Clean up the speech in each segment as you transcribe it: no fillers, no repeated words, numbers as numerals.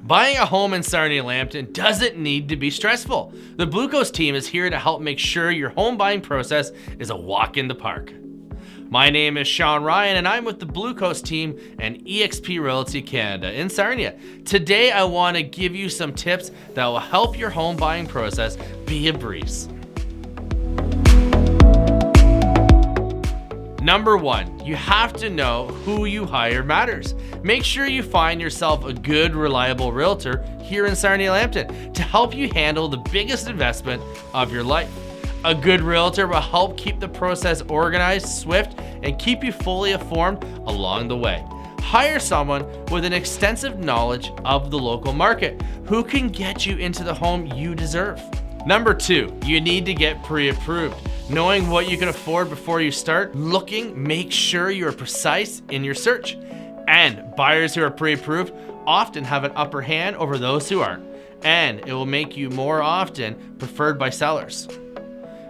Buying a home in Sarnia Lambton doesn't need to be stressful. The Blue Coast team is here to help make sure your home buying process is a walk in the park. My name is Sean Ryan and I'm with the Blue Coast team and EXP Realty of Canada in Sarnia. Today I want to give you some tips that will help your home buying process be a breeze. Number 1, you have to know who you hire matters. Make sure you find yourself a good, reliable realtor here in Sarnia Lambton to help you handle the biggest investment of your life. A good realtor will help keep the process organized, swift, and keep you fully informed along the way. Hire someone with an extensive knowledge of the local market who can get you into the home you deserve. Number 2, you need to get pre-approved. Knowing what you can afford before you start looking, make sure you are precise in your search. And buyers who are pre-approved often have an upper hand over those who aren't, and it will make you more often preferred by sellers.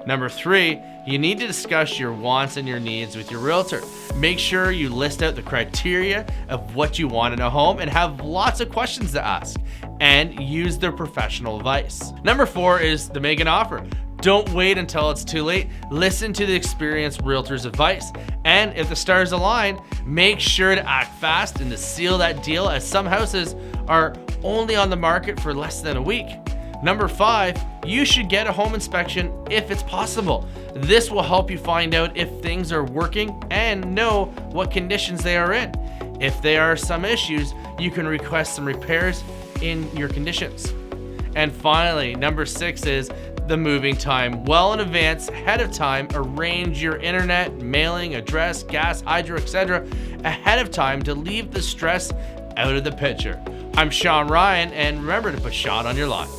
Number 3, you need to discuss your wants and your needs with your realtor. Make sure you list out the criteria of what you want in a home and have lots of questions to ask, and use their professional advice. Number 4 is to make an offer. Don't wait until it's too late. Listen to the experienced realtor's advice. And if the stars align, make sure to act fast and to seal that deal, as some houses are only on the market for less than a week. Number 5, you should get a home inspection if it's possible. This will help you find out if things are working and know what conditions they are in. If there are some issues, you can request some repairs in your conditions. And finally, number 6 is the moving time. Well in advance, ahead of time, arrange your internet, mailing, address, gas, hydro, etc. ahead of time to leave the stress out of the picture. I'm Sean Ryan, and remember to put Sean on your lot.